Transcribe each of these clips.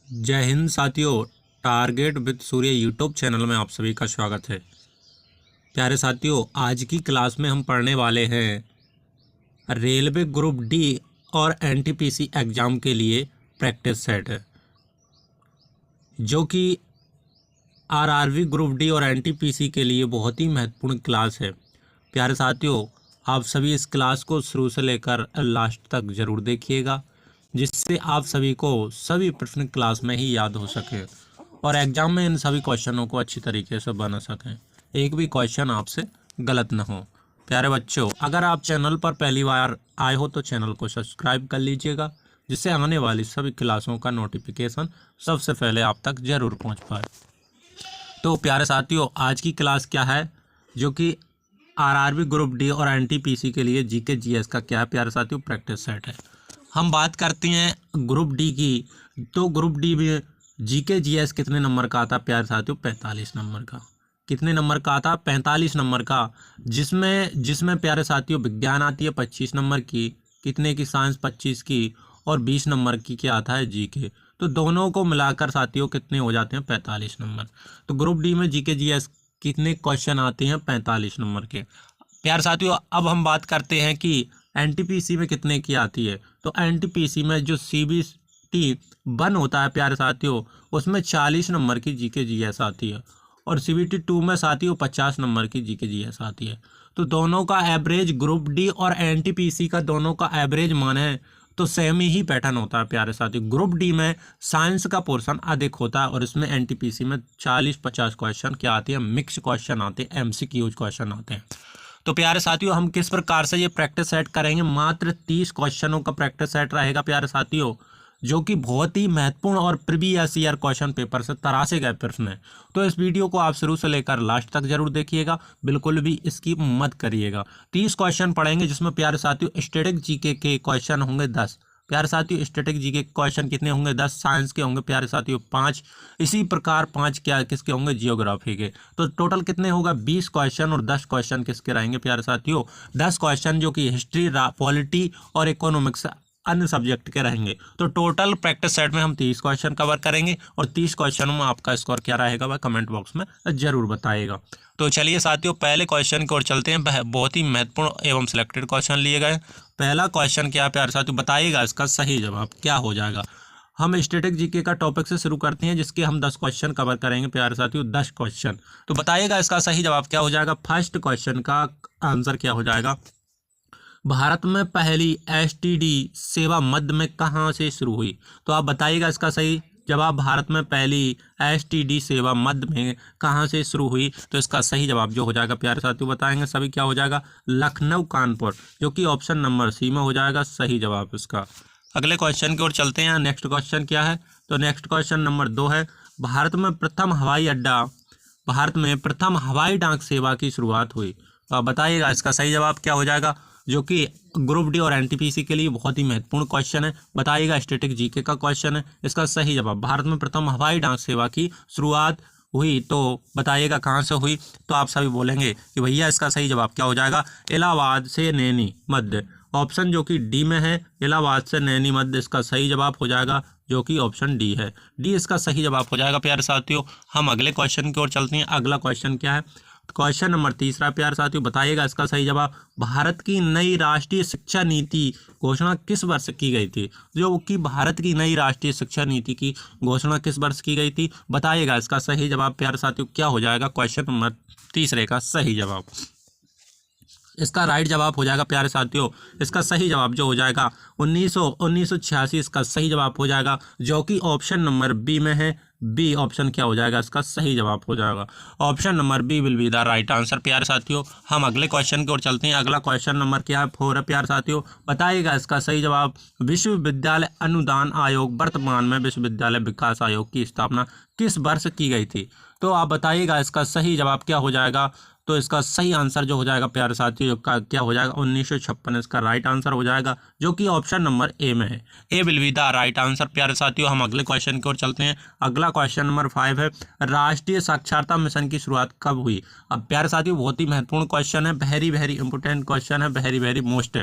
जय हिंद साथियों। Target with Surya YouTube channel में आप सभी का स्वागत है। प्यारे साथियों, आज की क्लास में हम पढ़ने वाले हैं रेलवे ग्रुप डी और एनटीपीसी एग्ज़ाम के लिए प्रैक्टिस सेट है, जो कि आरआरबी ग्रुप डी और एनटीपीसी के लिए बहुत ही महत्वपूर्ण क्लास है। प्यारे साथियों, आप सभी इस क्लास को शुरू से लेकर लास्ट तक ज़रूर देखिएगा, जिससे आप सभी को सभी प्रश्न क्लास में ही याद हो सके और एग्जाम में इन सभी क्वेश्चनों को अच्छी तरीके से बना सकें, एक भी क्वेश्चन आपसे गलत ना हो। प्यारे बच्चों, अगर आप चैनल पर पहली बार आए हो तो चैनल को सब्सक्राइब कर लीजिएगा, जिससे आने वाली सभी क्लासों का नोटिफिकेशन सबसे पहले आप तक ज़रूर पहुंच पाए। तो प्यारे साथियों, आज की क्लास क्या है, जो कि आरआरबी ग्रुप डी और एनटीपीसी के लिए जीके जीएस का क्या है प्यारे साथियों, प्रैक्टिस सेट है। हम बात करते हैं ग्रुप डी की, तो ग्रुप डी में जीके जीएस कितने नंबर का आता है प्यारे साथियों? 45 नंबर का। कितने नंबर का आता? 45 नंबर का, जिसमें प्यारे साथियों विज्ञान आती है 25 नंबर की, कितने की? साइंस 25 की, और 20 नंबर की क्या आता है? जीके। तो दोनों को मिलाकर साथियों कितने हो जाते हैं? 45 नंबर। तो ग्रुप डी में जीके जीएस कितने क्वेश्चन आते हैं? 45 नंबर के। प्यारे साथियों, अब हम बात करते हैं कि एनटीपीसी में कितने की आती है। तो एनटीपीसी में जो सीबीटी 1 होता है प्यारे साथियों, उसमें 40 नंबर की जीके जीएस आती है, और सीबीटी 2 में साथियों 50 नंबर की जीके जीएस आती है। तो दोनों का एवरेज, ग्रुप डी और एनटीपीसी का दोनों का एवरेज माने तो सेम ही पैटर्न होता है प्यारे साथियों। ग्रुप डी में साइंस का पोर्शन अधिक होता है, और इसमें एनटीपीसी में 40-50 क्वेश्चन क्या आते हैं? मिक्स क्वेश्चन आते हैं, एमसीक्यूज क्वेश्चन आते हैं। तो प्यारे साथियों, हम किस प्रकार से ये प्रैक्टिस सेट करेंगे? मात्र 30 क्वेश्चनों का प्रैक्टिस सेट रहेगा प्यारे साथियों, जो कि बहुत ही महत्वपूर्ण और प्रीवियस ईयर क्वेश्चन पेपर से तराशे गए प्रश्न है। तो इस वीडियो को आप शुरू से लेकर लास्ट तक जरूर देखिएगा, बिल्कुल भी स्किप मत करिएगा। 30 क्वेश्चन पढ़ेंगे, जिसमें प्यारे साथियों स्टैटिक जीके के क्वेश्चन होंगे 10। प्यारे साथियों, स्टैटिक जीके के क्वेश्चन कितने होंगे? 10। साइंस के होंगे प्यारे साथियों 5। इसी प्रकार 5 क्या किसके होंगे? जियोग्राफी के। तो टोटल कितने होगा? 20 क्वेश्चन, और 10 क्वेश्चन किसके रहेंगे प्यारे साथियों? 10 क्वेश्चन जो कि हिस्ट्री, पॉलिटी और इकोनॉमिक्स अन्य सब्जेक्ट के रहेंगे। तो टोटल प्रैक्टिस सेट में हम 30 क्वेश्चन कवर करेंगे, और 30 क्वेश्चनों में आपका स्कोर क्या रहेगा वह कमेंट बॉक्स में जरूर बताइएगा। तो चलिए साथियों, पहले क्वेश्चन की ओर चलते हैं। बहुत ही महत्वपूर्ण एवं सिलेक्टेड क्वेश्चन लिए गए। पहला क्वेश्चन क्या है प्यारे साथियों? बताइएगा इसका सही जवाब क्या हो जाएगा। हम स्टैटिक जीके का टॉपिक से शुरू करते हैं, जिसके हम 10 क्वेश्चन कवर करेंगे प्यारे साथियों, 10 क्वेश्चन। तो बताइएगा इसका सही जवाब क्या हो जाएगा। फर्स्ट क्वेश्चन का आंसर क्या हो जाएगा? भारत में पहली एसटीडी सेवा मध्य में कहाँ से शुरू हुई? तो आप बताइएगा इसका सही जवाब। भारत में पहली एसटीडी सेवा मध्य में कहाँ से शुरू हुई? तो इसका सही जवाब जो हो जाएगा प्यारे साथियों, बताएंगे सभी, क्या हो जाएगा? लखनऊ कानपुर, जो कि ऑप्शन नंबर सी में हो जाएगा सही जवाब इसका। अगले क्वेश्चन की ओर चलते हैं। नेक्स्ट क्वेश्चन क्या है? तो नेक्स्ट क्वेश्चन नंबर 2 है। भारत में प्रथम हवाई डाक सेवा की शुरुआत हुई। तो आप बताइएगा इसका सही जवाब क्या हो जाएगा, जो कि ग्रुप डी और एनटीपीसी के लिए बहुत ही महत्वपूर्ण क्वेश्चन है। बताइएगा, स्टैटिक जीके का क्वेश्चन है। इसका सही जवाब, भारत में प्रथम हवाई डाक सेवा की शुरुआत हुई। तो बताइएगा कहाँ से हुई? तो आप सभी बोलेंगे कि भैया इसका सही जवाब क्या हो जाएगा? इलाहाबाद से नैनी मध्य, ऑप्शन जो कि डी में है, इलाहाबाद से नैनी मध्य इसका सही जवाब हो जाएगा, जो कि ऑप्शन डी है। डी इसका सही जवाब हो जाएगा प्यारे साथियों। हम अगले क्वेश्चन की ओर चलते हैं। अगला क्वेश्चन क्या है? क्वेश्चन नंबर 3 प्यारे साथियों, बताइएगा इसका सही जवाब। भारत की नई राष्ट्रीय शिक्षा नीति घोषणा किस वर्ष की गई थी? जो कि भारत की नई राष्ट्रीय शिक्षा नीति की घोषणा किस वर्ष की गई थी? बताइएगा इसका सही जवाब प्यारे साथियों क्या हो जाएगा। क्वेश्चन नंबर 3 का सही जवाब, इसका राइट जवाब हो जाएगा प्यारे साथियों। इसका सही जवाब जो हो जाएगा 1986 इसका सही जवाब हो जाएगा, जो कि ऑप्शन नंबर बी में है। बी ऑप्शन क्या हो जाएगा? इसका सही जवाब हो जाएगा, option number B will be the right answer प्यारे साथियों। हम अगले क्वेश्चन की ओर चलते हैं। अगला क्वेश्चन नंबर क्या है? 4 है प्यारे साथियों। बताइएगा इसका सही जवाब। विश्वविद्यालय अनुदान आयोग, वर्तमान में विश्वविद्यालय विकास आयोग की स्थापना किस वर्ष की गई थी? तो आप बताइएगा इसका सही जवाब क्या हो जाएगा। तो इसका सही आंसर जो हो जाएगा प्यारे साथियों का क्या हो जाएगा 1956 इसका राइट आंसर हो जाएगा, जो कि ऑप्शन नंबर ए में है। A will be the right answer. प्यारे साथियों हम अगले क्वेश्चन की ओर चलते हैं। अगला क्वेश्चन नंबर 5 है, राष्ट्रीय साक्षरता मिशन की शुरुआत कब हुई। अब प्यारे साथियों बहुत ही महत्वपूर्ण क्वेश्चन है, वेरी वेरी इंपोर्टेंट क्वेश्चन है, very very most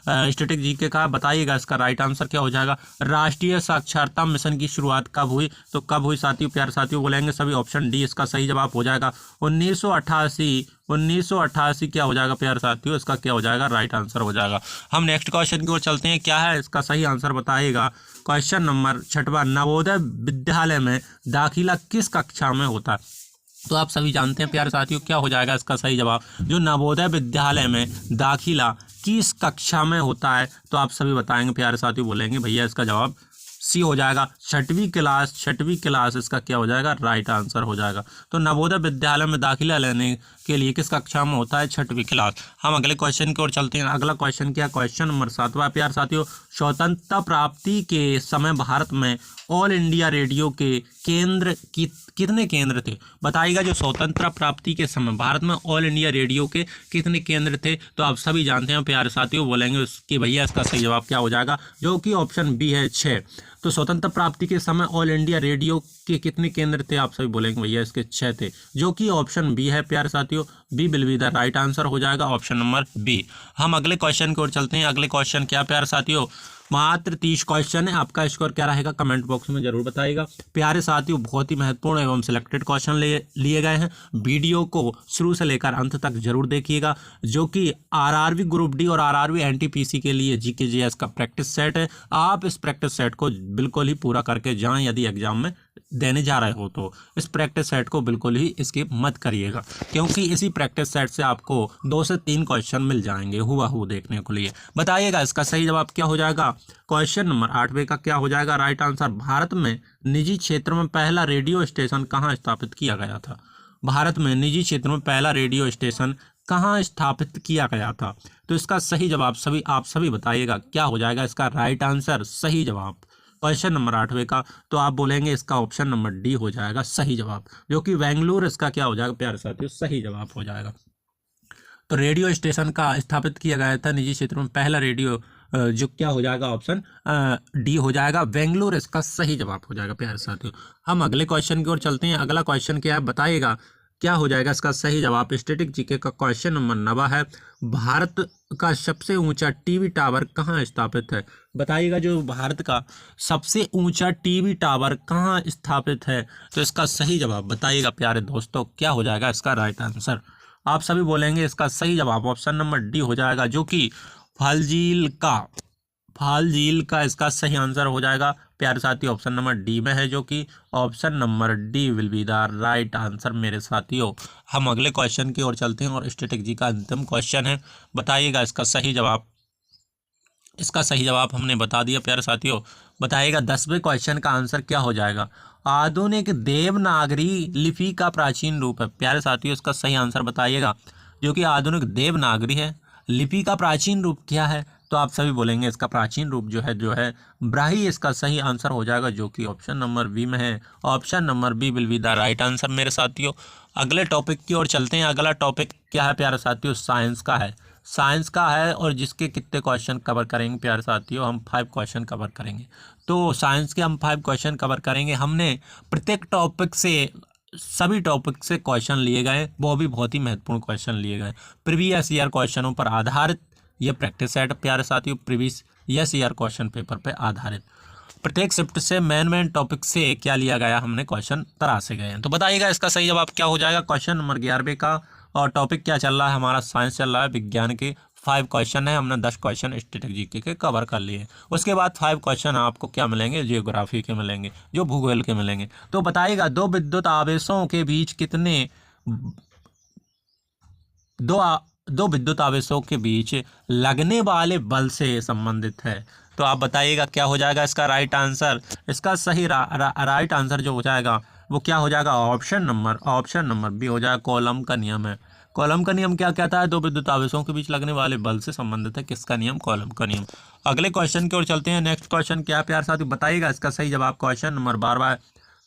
static GK का। बताइएगा इसका राइट आंसर क्या हो जाएगा। राष्ट्रीय साक्षरता मिशन की शुरुआत कब हुई, तो कब हुई साथियों, प्यारे साथियों बोलेंगे सभी ऑप्शन डी इसका सही जवाब हो जाएगा। 1988 क्या हो जाएगा प्यारे साथियों, इसका क्या हो जाएगा राइट आंसर हो जाएगा। हम नेक्स्ट क्वेश्चन की ओर चलते हैं। क्या है इसका सही आंसर बताइएगा। क्वेश्चन नंबर 6, नवोदय विद्यालय में दाखिला किस कक्षा में होता है। तो आप सभी जानते हैं प्यारे साथियों क्या हो जाएगा इसका सही जवाब। जो नवोदय विद्यालय में दाखिला किस कक्षा में होता है, तो आप सभी बताएंगे प्यारे साथियों, बोलेंगे भैया इसका जवाब सी हो जाएगा, छठवीं क्लास इसका क्या हो जाएगा राइट आंसर हो जाएगा। तो नवोदय विद्यालय में दाखिला लेने के लिए किस कक्षा में होता है, छठवीं क्लास। हम अगले क्वेश्चन की ओर चलते हैं। अगला क्वेश्चन क्या, क्वेश्चन नंबर 7 प्यारे साथियों, स्वतंत्रता प्राप्ति के समय भारत में ऑल इंडिया रेडियो के केंद्र कितने केंद्र थे। बताइएगा जो स्वतंत्रता प्राप्ति के समय भारत में ऑल इंडिया रेडियो के कितने केंद्र थे, तो आप सभी जानते हैं प्यारे साथियों, बोलेंगे कि भैया इसका सही जवाब क्या हो जाएगा, जो कि ऑप्शन बी है 6। तो स्वतंत्रता प्राप्ति के समय ऑल इंडिया रेडियो के कितने केंद्र थे, आप सभी बोलेंगे भैया इसके 6 थे, जो कि ऑप्शन बी है प्यारे साथियों। B will be the right answer हो जाएगा, ऑप्शन नंबर बी। हम अगले क्वेश्चन की ओर चलते हैं। अगले क्वेश्चन क्या प्यारे साथियों, मात्र 30 क्वेश्चन है। आपका स्कोर क्या रहेगा कमेंट बॉक्स में जरूर बताइएगा। प्यारे साथियों बहुत ही महत्वपूर्ण एवं सिलेक्टेड क्वेश्चन लिए गए हैं। वीडियो को शुरू से लेकर अंत तक जरूर देखिएगा, जो कि आरआरबी ग्रुप डी और आरआरबी एनटीपीसी के लिए जीके जीएस का प्रैक्टिस सेट है। आप इस प्रैक्टिस सेट को बिल्कुल ही पूरा करके जाएं। यदि एग्जाम में देने जा रहे हो तो इस प्रैक्टिस सेट को बिल्कुल ही स्किप मत करिएगा, क्योंकि इसी प्रैक्टिस सेट से आपको 2 से 3 क्वेश्चन मिल जाएंगे हुबहू देखने को लिए। बताइएगा इसका सही जवाब क्या हो जाएगा। क्वेश्चन नंबर 8 का क्या हो जाएगा राइट आंसर। भारत में निजी क्षेत्र में पहला रेडियो स्टेशन कहाँ स्थापित किया गया था। भारत में निजी क्षेत्र में पहला रेडियो स्टेशन कहाँ स्थापित किया गया था, तो इसका सही जवाब आप सभी बताइएगा क्या हो जाएगा इसका राइट आंसर सही जवाब। क्वेश्चन नंबर 8 का तो आप बोलेंगे इसका ऑप्शन नंबर डी हो जाएगा सही जवाब, जो कि बेंगलुरु इसका क्या हो जाएगा प्यारे साथियों सही जवाब हो जाएगा। तो रेडियो स्टेशन का स्थापित किया गया था निजी क्षेत्र में पहला रेडियो, जो क्या हो जाएगा ऑप्शन डी हो जाएगा, बेंगलुरु इसका सही जवाब हो जाएगा प्यारे साथियों। हम अगले क्वेश्चन की ओर चलते हैं। अगला क्वेश्चन क्या है बताइएगा क्या हो जाएगा इसका सही जवाब। स्टैटिक जीके का क्वेश्चन नंबर 9 है, भारत का सबसे ऊंचा टीवी टावर कहाँ स्थापित है। बताइएगा जो भारत का सबसे ऊंचा टीवी टावर कहाँ स्थापित है, तो इसका सही जवाब बताइएगा प्यारे दोस्तों क्या हो जाएगा इसका राइट आंसर। आप सभी बोलेंगे इसका सही जवाब ऑप्शन नंबर डी हो जाएगा, जो कि फाल झील का इसका सही आंसर हो जाएगा प्यारे साथियों, ऑप्शन नंबर डी में है, जो कि option number D will be the right answer मेरे साथियों। हम अगले क्वेश्चन की ओर चलते हैं और स्टैटिक जी का अंतिम क्वेश्चन है। बताइएगा इसका सही जवाब। इसका सही जवाब हमने बता दिया प्यारे साथियों। बताइएगा 10वें क्वेश्चन का आंसर क्या हो जाएगा। आधुनिक देवनागरी लिपि का प्राचीन रूप है। प्यारे साथियों इसका सही आंसर बताइएगा, जो कि आधुनिक देवनागरी है। लिपि का प्राचीन रूप क्या है, तो आप सभी बोलेंगे इसका प्राचीन रूप जो है ब्राही इसका सही आंसर हो जाएगा, जो कि ऑप्शन नंबर बी में है। Option number B will be the right answer मेरे साथियों। अगले टॉपिक की ओर चलते हैं। अगला टॉपिक क्या है प्यारे साथियों, साइंस का है। साइंस का है और जिसके कितने क्वेश्चन कवर करेंगे प्यारे साथियों, हम 5 क्वेश्चन कवर करेंगे। तो साइंस के हम 5 क्वेश्चन कवर करेंगे। हमने प्रत्येक टॉपिक से सभी टॉपिक से क्वेश्चन लिए गए, वो भी बहुत ही महत्वपूर्ण क्वेश्चन लिए गए। प्रीवियस ईयर क्वेश्चनों पर आधारित ये प्रैक्टिस सेट प्यारे साथियों, प्रीवियस ईयर क्वेश्चन पेपर पे आधारित। प्रत्येक शिफ्ट से मेन टॉपिक से क्या लिया गया, हमने क्वेश्चन तराशे गए हैं। तो बताइएगा इसका सही जवाब क्या हो जाएगा। क्वेश्चन नंबर 11 का और टॉपिक क्या चल रहा है हमारा, साइंस चल रहा है। विज्ञान के 5 क्वेश्चन है, हमने 10 क्वेश्चन स्टैटिक जीके के कवर कर लिए। उसके बाद 5 क्वेश्चन आपको क्या मिलेंगे, जियोग्राफी के मिलेंगे, जो भूगोल के मिलेंगे। तो बताइएगा दो विद्युत आवेशों के बीच कितने दो विद्युत आवेशों के बीच लगने वाले बल से संबंधित है। तो आप बताइएगा क्या हो जाएगा इसका राइट आंसर। इसका सही राइट आंसर जो हो जाएगा वो क्या हो जाएगा, ऑप्शन नंबर बी हो जाएगा, कॉलम का नियम है। कॉलम का नियम क्या कहता है, दो विद्युत आवेशों के बीच लगने वाले बल से संबंधित है। किसका नियम, कॉलम का नियम। अगले क्वेश्चन की ओर चलते हैं। नेक्स्ट क्वेश्चन क्या प्यार साथियों बताइएगा इसका सही जवाब। क्वेश्चन नंबर 12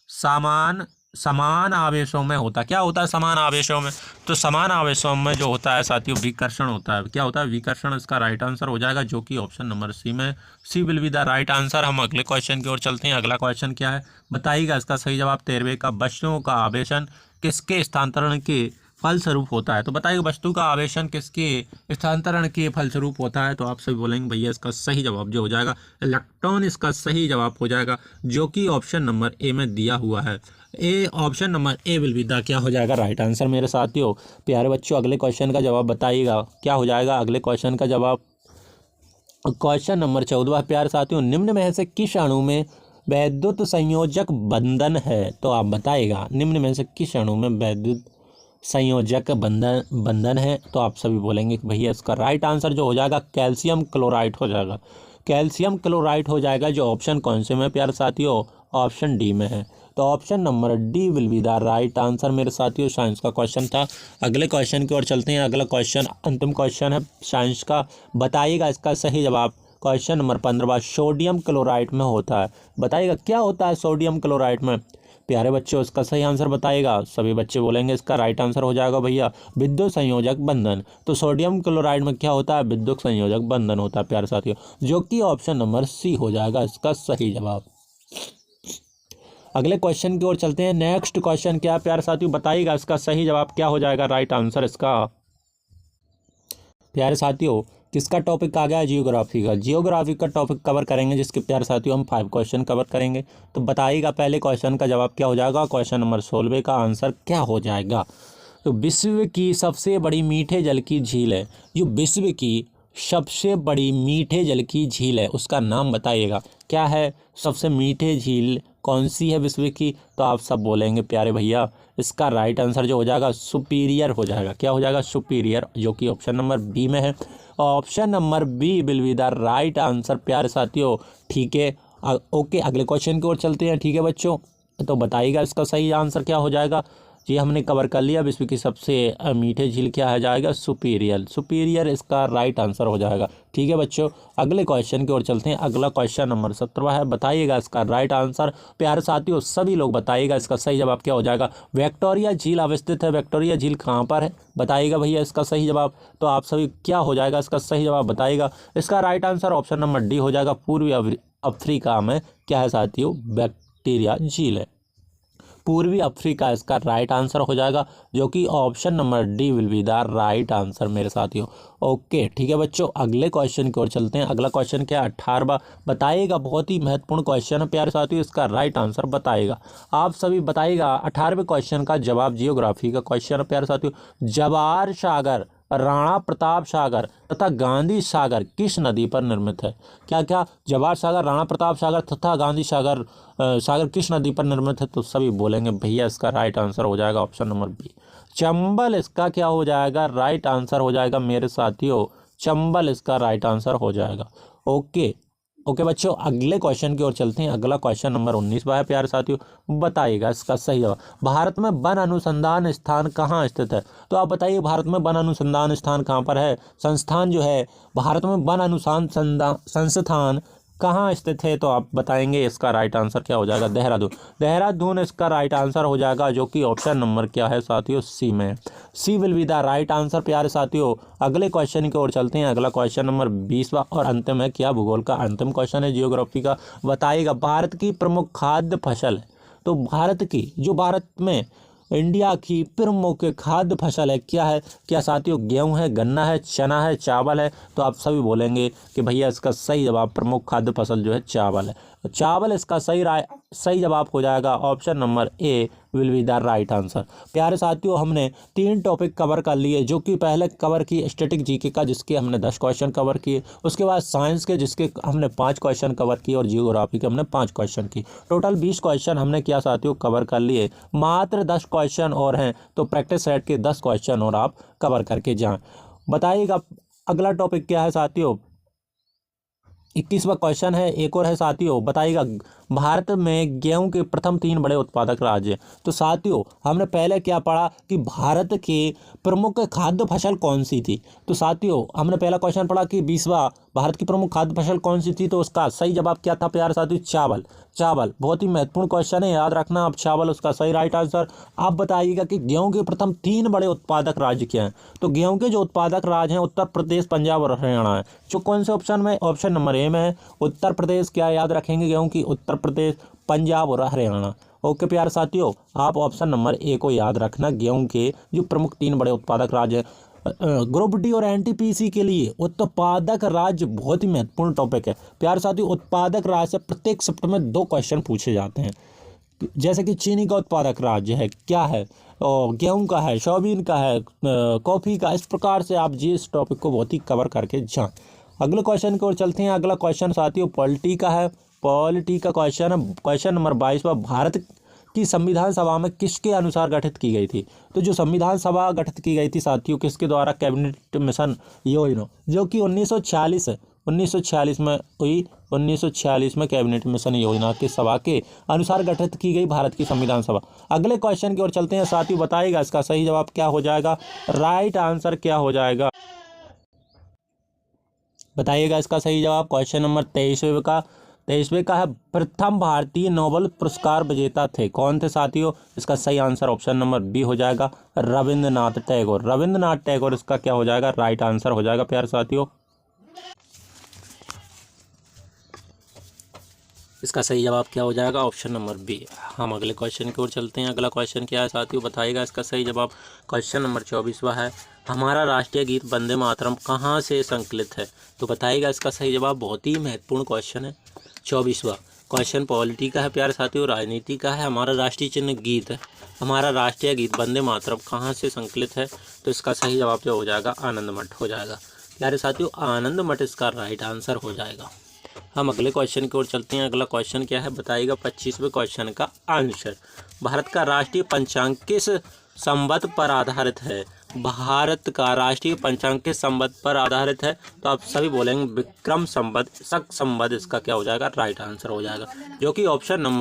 समान समान आवेशों में होता है। क्या होता है समान आवेशों में? तो समान आवेशों में जो होता है साथियों विकर्षण होता है। क्या होता है? विकर्षण। इसका राइट आंसर हो जाएगा जो कि ऑप्शन नंबर सी में, C will be the right answer. हम अगले क्वेश्चन की ओर चलते हैं। अगला क्वेश्चन क्या है बताइएगा इसका सही जवाब। 13वें का वस्तुओं का आवेशन किसके स्थानांतरण के फलस्वरूप होता है? तो बताइए वस्तु का आवेशन किसके स्थानांतरण के फलस्वरूप होता है? तो आप सभी बोलेंगे भैया इसका सही जवाब जो हो जाएगा इलेक्ट्रॉन, इसका सही जवाब हो जाएगा जो कि ऑप्शन नंबर ए में दिया हुआ है। A, option number A will be the क्या हो जाएगा राइट आंसर मेरे साथियों। प्यारे बच्चों अगले क्वेश्चन का जवाब बताइएगा क्या हो जाएगा अगले क्वेश्चन का जवाब। क्वेश्चन नंबर 14 प्यारे साथियों, निम्न में से किस अणु में वैद्युत संयोजक बंधन है? तो आप बताइएगा निम्न में से किस अणु में वैद्युत संयोजक बंधन है? तो आप सभी बोलेंगे कि भैया इसका राइट आंसर जो हो जाएगा कैल्शियम क्लोराइड हो जाएगा। कैल्शियम क्लोराइड हो जाएगा जो ऑप्शन कौन से में प्यारे साथियों? ऑप्शन डी में है। तो option number D will be the right answer मेरे साथियों। साइंस का क्वेश्चन था। अगले क्वेश्चन की ओर चलते हैं। अगला क्वेश्चन अंतिम क्वेश्चन है साइंस का। बताइएगा इसका सही जवाब। क्वेश्चन नंबर 15 सोडियम क्लोराइड में होता है। बताइएगा क्या होता है सोडियम क्लोराइड में? प्यारे बच्चों इसका सही आंसर बताइएगा। सभी बच्चे बोलेंगे इसका राइट आंसर हो जाएगा भैया विद्युत संयोजक बंधन। तो सोडियम क्लोराइड में क्या होता है? विद्युत संयोजक बंधन होता है प्यारे साथियों, जो कि ऑप्शन नंबर सी हो जाएगा इसका सही जवाब। अगले क्वेश्चन की ओर चलते हैं। नेक्स्ट क्वेश्चन क्या है प्यारे साथियों? बताइएगा इसका सही जवाब क्या हो जाएगा राइट आंसर इसका। प्यारे साथियों किसका टॉपिक आ गया? जियोग्राफी का। जियोग्राफी का टॉपिक कवर करेंगे जिसके प्यारे साथियों हम 5 क्वेश्चन कवर करेंगे। तो बताइएगा पहले क्वेश्चन का जवाब क्या हो जाएगा। क्वेश्चन नंबर 16 का आंसर क्या हो जाएगा? तो विश्व की सबसे बड़ी मीठे जल की झील है। जो विश्व की सबसे बड़ी मीठे जल की झील है उसका नाम बताइएगा। क्या है सबसे मीठे झील कौन सी है विश्व की? तो आप सब बोलेंगे प्यारे भैया इसका राइट आंसर जो हो जाएगा सुपीरियर हो जाएगा। क्या हो जाएगा? सुपीरियर, जो कि ऑप्शन नंबर बी में है। Option number B will be the right answer प्यारे साथियों। ठीक है ओके अगले क्वेश्चन की ओर चलते हैं। ठीक है बच्चों तो बताइएगा इसका सही आंसर क्या हो जाएगा। जी हमने कवर कर लिया विश्व की सबसे मीठे झील क्या है जाएगा? सुपीरियर। सुपीरियर इसका राइट आंसर हो जाएगा। ठीक है बच्चों अगले क्वेश्चन की ओर चलते हैं। अगला क्वेश्चन नंबर 17 है। बताइएगा इसका राइट आंसर। प्यारे साथियों सभी लोग बताइएगा इसका सही जवाब क्या हो जाएगा। विक्टोरिया झील अवस्थित है। विक्टोरिया झील कहाँ पर है? बताइएगा भैया इसका सही जवाब। तो आप सभी क्या हो जाएगा इसका सही जवाब बताइएगा। इसका right answer option number D हो जाएगा। पूर्वी अफ्रीका में क्या है साथियों? विक्टोरिया झील है। पूर्वी अफ्रीका इसका राइट आंसर हो जाएगा, जो कि option number D will be the right answer मेरे साथियों। ओके ठीक है बच्चों अगले क्वेश्चन की ओर चलते हैं। अगला क्वेश्चन क्या है? 18वां बताइएगा। बहुत ही महत्वपूर्ण क्वेश्चन है प्यारे साथियों। इसका राइट आंसर बताइएगा। आप सभी बताइएगा 18वें क्वेश्चन का जवाब। जियोग्राफी का क्वेश्चन है प्यारे साथियों। जवाहर सागर, राणा प्रताप सागर तथा गांधी सागर किस नदी पर निर्मित है? क्या क्या? जवाहर सागर, राणा प्रताप सागर तथा गांधी सागर सागर किस नदी पर निर्मित है? तो सभी बोलेंगे भैया इसका राइट आंसर हो जाएगा ऑप्शन नंबर बी चंबल। इसका क्या हो जाएगा? राइट आंसर हो जाएगा मेरे साथियों चंबल इसका राइट आंसर हो जाएगा। ओके ओके बच्चों अगले क्वेश्चन की ओर चलते हैं। अगला क्वेश्चन नंबर 19 है प्यारे साथियों। बताइएगा इसका सही जवाब। भारत में वन अनुसंधान स्थान कहाँ स्थित है? तो आप बताइए भारत में वन अनुसंधान स्थान कहाँ पर है? संस्थान जो है भारत में वन अनुसंधान संस्थान कहाँ स्थित है? तो आप बताएंगे इसका राइट आंसर क्या हो जाएगा। देहरादून। देहरादून इसका राइट आंसर हो जाएगा, जो कि ऑप्शन नंबर क्या है साथियों? सी में। C will be the right answer प्यारे साथियों। अगले क्वेश्चन की ओर चलते हैं। अगला क्वेश्चन नंबर 20वां और अंतिम है। क्या भूगोल का अंतिम क्वेश्चन है जियोग्राफी का। बताइएगा भारत की प्रमुख खाद्य फसल है। तो भारत की जो भारत में इंडिया की प्रमुख खाद्य फसल है क्या है? क्या साथियों गेहूं है, गन्ना है, चना है, चावल है? तो आप सभी बोलेंगे कि भैया इसका सही जवाब प्रमुख खाद्य फसल जो है चावल है। चावल इसका सही जवाब हो जाएगा। Option number A will be the right answer. प्यारे साथियों हमने 3 टॉपिक कवर कर लिए, जो कि पहले कवर की स्टैटिक जीके का जिसके हमने 10 क्वेश्चन कवर किए, उसके बाद साइंस के जिसके हमने 5 क्वेश्चन कवर किए और जियोग्राफी के हमने 5 क्वेश्चन किए। टोटल 20 क्वेश्चन हमने क्या साथियों कवर कर लिए। मात्र 10 क्वेश्चन और हैं, तो प्रैक्टिस सेट के 10 क्वेश्चन और आप कवर करके जाएं। बताइएगा अगला टॉपिक क्या है साथियों। 21वां क्वेश्चन है, एक और है साथियों। बताइएगा भारत में गेहूं के प्रथम 3 बड़े उत्पादक राज्य। तो साथियों हमने पहले क्या पढ़ा कि भारत के प्रमुख खाद्य फसल कौन सी थी। तो साथियों हमने पहला क्वेश्चन पढ़ा कि 20वां भारत की प्रमुख खाद्य फसल कौन सी थी? तो उसका सही जवाब क्या था प्यारे साथियों? चावल। चावल बहुत ही महत्वपूर्ण क्वेश्चन है, याद रखना आप। चावल उसका सही राइट आंसर। आप बताइएगा कि गेहूं के प्रथम 3 बड़े उत्पादक राज्य क्या हैं? तो गेहूं के जो उत्पादक राज्य हैं उत्तर प्रदेश, पंजाब और हरियाणा है। जो कौन से ऑप्शन में? ऑप्शन नंबर ए में है उत्तर प्रदेश। क्या याद रखेंगे गेहूं की? उत्तर प्रदेश, पंजाब और हरियाणा। ओके प्यारे साथियों, आप ऑप्शन नंबर ए को याद रखना। गेहूं के जो प्रमुख 3 बड़े उत्पादक राज्य हैं। ग्रुप डी और एनटीपीसी के लिए उत्पादक राज्य बहुत ही महत्वपूर्ण टॉपिक है प्यारे साथियों। उत्पादक राज्य से प्रत्येक शिफ्ट में 2 क्वेश्चन पूछे जाते हैं। जैसे कि चीनी का उत्पादक राज्य है क्या है, और गेहूं का है, सोयाबीन का है, कॉफ़ी का। इस प्रकार से आप जी इस टॉपिक को बहुत ही कवर करके जाएं। अगले क्वेश्चन की ओर चलते हैं। अगला क्वेश्चन साथियों पॉलिटी का है। पॉलिटी का क्वेश्चन है, क्वेश्चन नंबर 22। भारत की संविधान सभा में किसके अनुसार गठित की गई थी? तो जो संविधान सभा गठित की गई थी साथियों किसके द्वारा? कैबिनेट मिशन योजना, जो कि 1946 में हुई। 1946 में कैबिनेट मिशन योजना की सभा के अनुसार गठित की गई भारत की संविधान सभा। अगले क्वेश्चन की ओर चलते हैं साथियों। बताइएगा इसका सही जवाब क्या हो जाएगा? राइट आंसर क्या हो जाएगा? बताइएगा इसका सही जवाब। क्वेश्चन नंबर 23वें का है प्रथम भारतीय नोबेल पुरस्कार विजेता थे कौन थे साथियों? इसका सही आंसर ऑप्शन नंबर बी हो जाएगा, रविंद्रनाथ टैगोर। रविंद्रनाथ टैगोर इसका क्या हो जाएगा? राइट आंसर हो जाएगा प्यारे साथियों। इसका सही जवाब क्या हो जाएगा? Option number B. हम अगले क्वेश्चन की ओर चलते हैं। अगला क्वेश्चन क्या है साथियों? बताइएगा इसका सही जवाब। क्वेश्चन नंबर 24वां है हमारा राष्ट्रीय गीत वंदे मातरम कहाँ से संकलित है? तो बताइएगा इसका सही जवाब। बहुत ही महत्वपूर्ण क्वेश्चन है। 24वां क्वेश्चन पॉलिटी का है प्यारे साथियों, राजनीति का है। हमारा राष्ट्रीय चिन्ह गीत है, हमारा राष्ट्रीय गीत वंदे मातरम कहाँ से संकलित है? तो इसका सही जवाब जो हो जाएगा आनंद मठ हो जाएगा प्यारे साथियों। आनंद मठ इसका राइट आंसर हो जाएगा। हम अगले क्वेश्चन की ओर चलते हैं। अगला क्वेश्चन क्या है? बताइएगा 25वें क्वेश्चन का आंसर। भारत का राष्ट्रीय पंचांग किस संवत पर आधारित है? भारत का राष्ट्रीय पंचांग किस संवत पर आधारित है? तो आप सभी बोलेंगे विक्रम संवत, शक संवत। इसका क्या हो जाएगा? राइट आंसर हो जाएगा, जो कि ऑप्शन नंबर